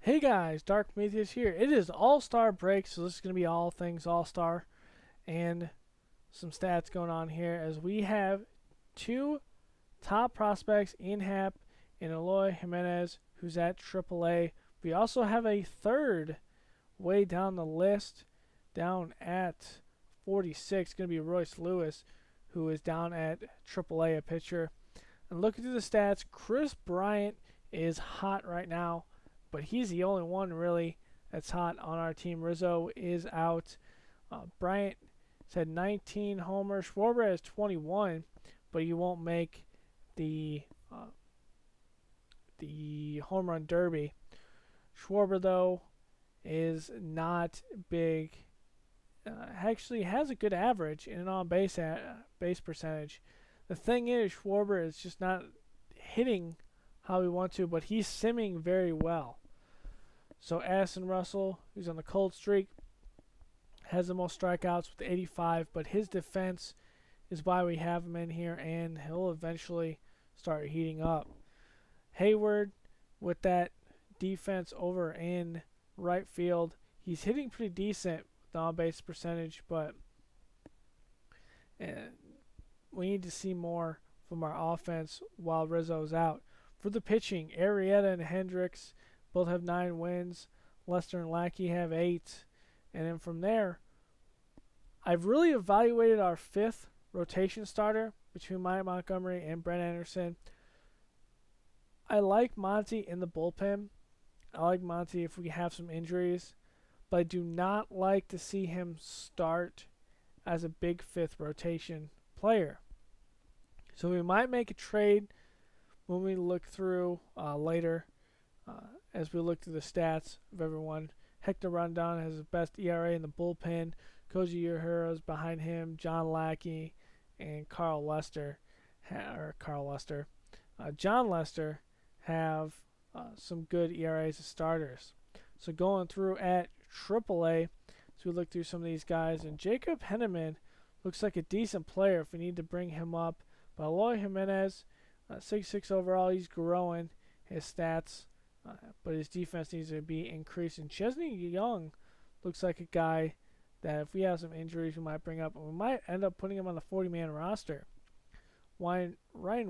Hey guys, Dark Prometheus here. It is All-Star break, so this is going to be all things All-Star and some stats going on here as we have two top prospects, Ian Happ and Eloy Jimenez, who's at AAA. We also have a third way down the list, down at 46, going to be Royce Lewis, who is down at AAA, a pitcher. And looking through the stats, Chris Bryant is hot right now, but he's the only one really that's hot on our team. Rizzo is out. Bryant has had 19 homers. Schwarber has 21, but he won't make the home run derby. Schwarber though is not big. Actually has a good average in an on-base base percentage. The thing is, Schwarber is just not hitting how we want to, but he's simming very well. So Addison Russell, who's on the cold streak, has the most strikeouts with 85, but his defense is why we have him in here, and he'll eventually start heating up. Hayward, with that defense over in right field, he's hitting pretty decent with the on-base percentage, but we need to see more from our offense while Rizzo's out. For the pitching, Arrieta and Hendricks both have 9 wins. Lester and Lackey have 8. And then from there, I've really evaluated our 5th rotation starter between Mike Montgomery and Brent Anderson. I like Monty in the bullpen. I like Monty if we have some injuries. But I do not like to see him start as a big 5th rotation player. So we might make a trade when we look through later, as we look through the stats of everyone. Hector Rondon has the best ERA in the bullpen. Koji Uehira's behind him. John Lackey and John Lester have some good ERAs as starters. So going through at AAA, so we look through some of these guys, and Jacob Henneman looks like a decent player if we need to bring him up. But Eloy Jimenez, 66 overall, he's growing his stats, but his defense needs to be increasing. Chesney Young looks like a guy that if we have some injuries we might bring up, and we might end up putting him on the 40-man roster. Ryan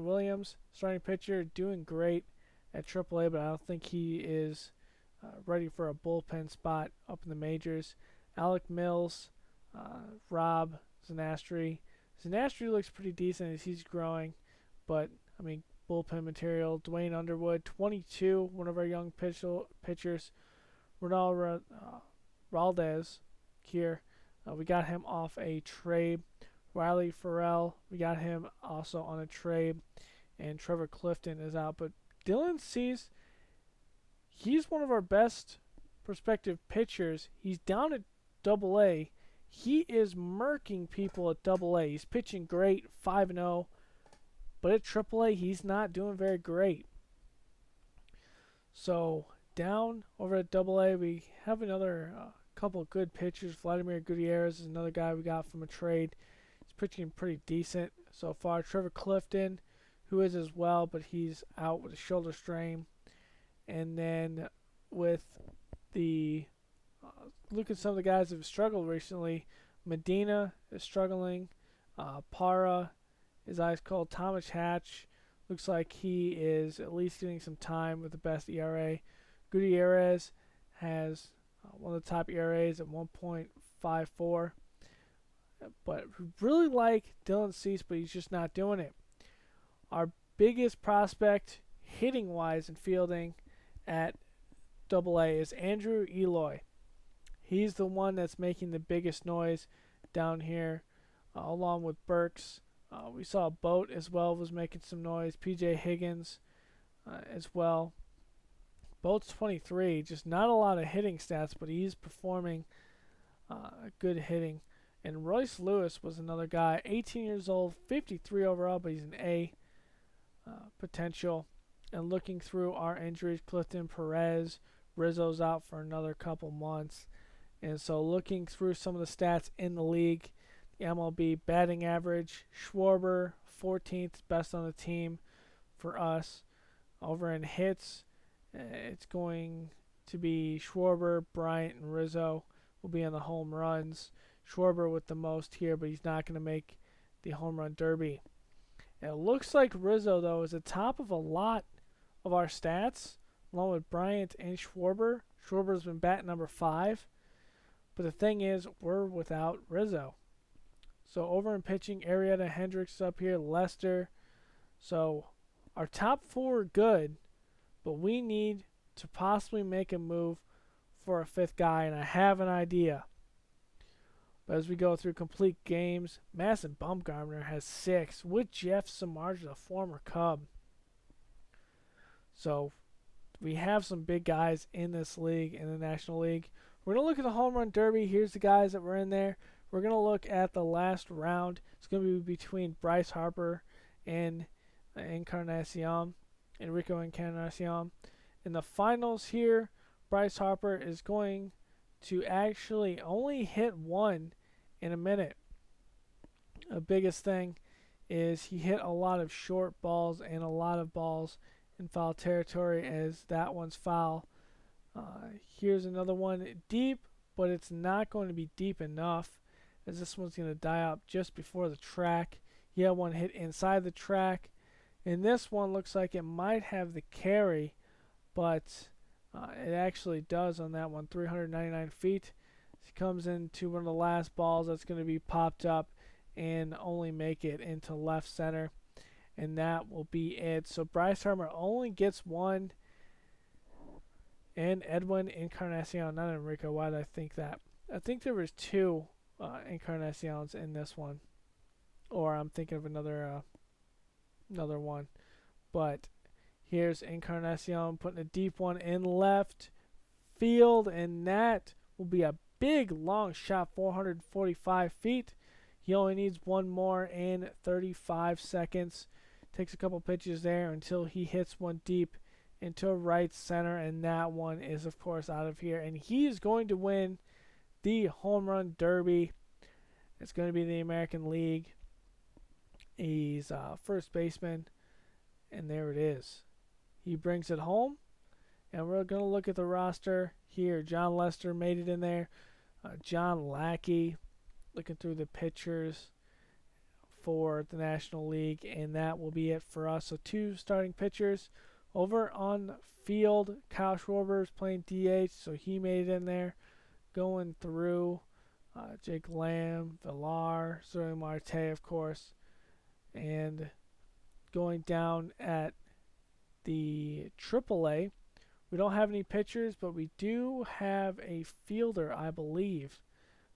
Williams, starting pitcher, doing great at AAA, but I don't think he is ready for a bullpen spot up in the majors. Alec Mills, Rob Zanastri. Zanastri looks pretty decent as he's growing, but I mean, bullpen material. Dwayne Underwood, 22, one of our young pitchers. Ronald Raldez here, we got him off a trade. Riley Farrell, we got him also on a trade, and Trevor Clifton is out. But Dylan Cease, he's one of our best prospective pitchers. He's down at Double-A. He is murking people at Double-A. He's pitching great, 5-0. But at AAA, he's not doing very great. So down over at AA, we have another couple of good pitchers. Vladimir Gutierrez is another guy we got from a trade. He's pitching pretty decent so far. Trevor Clifton, who is as well, but he's out with a shoulder strain. And then with the look at some of the guys that have struggled recently. Medina is struggling. Para is ice cold. Thomas Hatch looks like he is at least getting some time with the best ERA. Gutierrez has one of the top ERAs at 1.54. But we really like Dylan Cease, but he's just not doing it. Our biggest prospect hitting-wise and fielding at AA is Andrew Eloy. He's the one that's making the biggest noise down here, along with Burks. We saw Boat as well was making some noise. P.J. Higgins as well. Boat's 23, just not a lot of hitting stats, but he's performing good hitting. And Royce Lewis was another guy, 18 years old, 53 overall, but he's an A potential. And looking through our injuries, Clifton Perez, Rizzo's out for another couple months. And so looking through some of the stats in the league, the MLB batting average, Schwarber, 14th, best on the team for us. Over in hits, it's going to be Schwarber, Bryant, and Rizzo will be on the home runs. Schwarber with the most here, but he's not going to make the home run derby. And it looks like Rizzo, though, is at top of a lot of our stats, along with Bryant and Schwarber. Schwarber's been bat number 5. But the thing is, we're without Rizzo. So over in pitching, Arrieta, Hendricks is up here, Lester. So our top 4 are good, but we need to possibly make a move for a 5th guy, and I have an idea. But as we go through complete games, Madison Bumgarner has 6 with Jeff Samardzija, a former Cub. So we have some big guys in this league, in the National League. We're going to look at the home run derby. Here's the guys that were in there. We're going to look at the last round. It's going to be between Bryce Harper and Encarnacion. In the finals here, Bryce Harper is going to actually only hit 1 in a minute. The biggest thing is he hit a lot of short balls and a lot of balls in foul territory, as that one's foul. Here's another one deep, but it's not going to be deep enough, as this one's going to die up just before the track. He had one hit inside the track, and this one looks like it might have the carry, but it actually does on that one, 399 feet. He comes into one of the last balls that's going to be popped up and only make it into left center, and that will be it. So Bryce Harper only gets 1. And Edwin Encarnacion, not Enrico. Why did I think that? I think there was 2 Encarnacions in this one, or I'm thinking of another one. But here's Encarnacion putting a deep one in left field, and that will be a big long shot, 445 feet. He only needs 1 more in 35 seconds. Takes a couple pitches there until he hits one deep into right center, and that one is, of course, out of here. And he is going to win the home run derby. It's going to be the American League. He's first baseman, and there it is. He brings it home, and we're going to look at the roster here. John Lester made it in there. John Lackey, looking through the pitchers for the National League, and that will be it for us. So 2 starting pitchers. Over on field, Kyle Schwarber is playing DH, so he made it in there. Going through Jake Lamb, Villar, Zoe Marte, of course. And going down at the AAA, we don't have any pitchers, but we do have a fielder, I believe,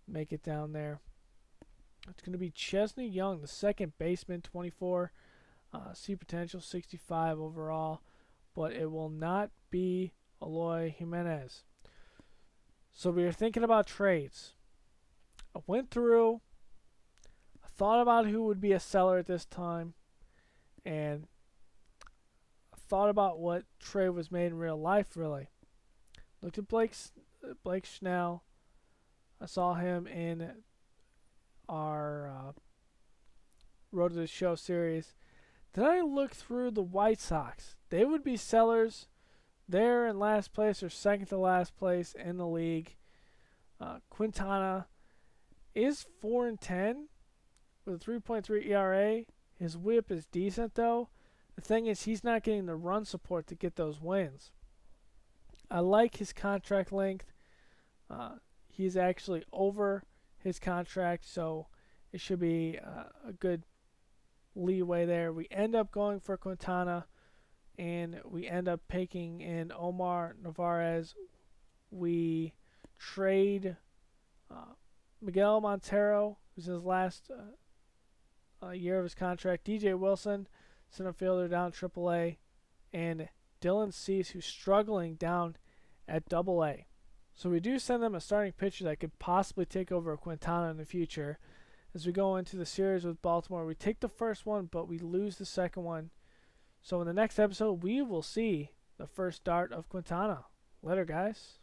make it down there. It's going to be Chesney Young, the second baseman, 24. C potential, 65 overall. But it will not be Eloy Jimenez. So we are thinking about trades. I went through, I thought about who would be a seller at this time, and I thought about what trade was made in real life, really. Looked at Blake Snell. I saw him in our Road to the Show series. Then I looked through the White Sox. They would be sellers. They're in last place or second to last place in the league. Quintana is 4-10 with a 3.3 ERA. His whip is decent, though. The thing is, he's not getting the run support to get those wins. I like his contract length. He's actually over his contract, so it should be a good leeway there. We end up going for Quintana, and we end up taking in Omar Narvaez. We trade Miguel Montero, who's in his last year of his contract, DJ Wilson, center fielder down AAA, and Dylan Cease, who's struggling down at AA. So we do send them a starting pitcher that could possibly take over Quintana in the future. As we go into the series with Baltimore, we take the first one, but we lose the second one. So in the next episode, we will see the first start of Quintana. Later, guys.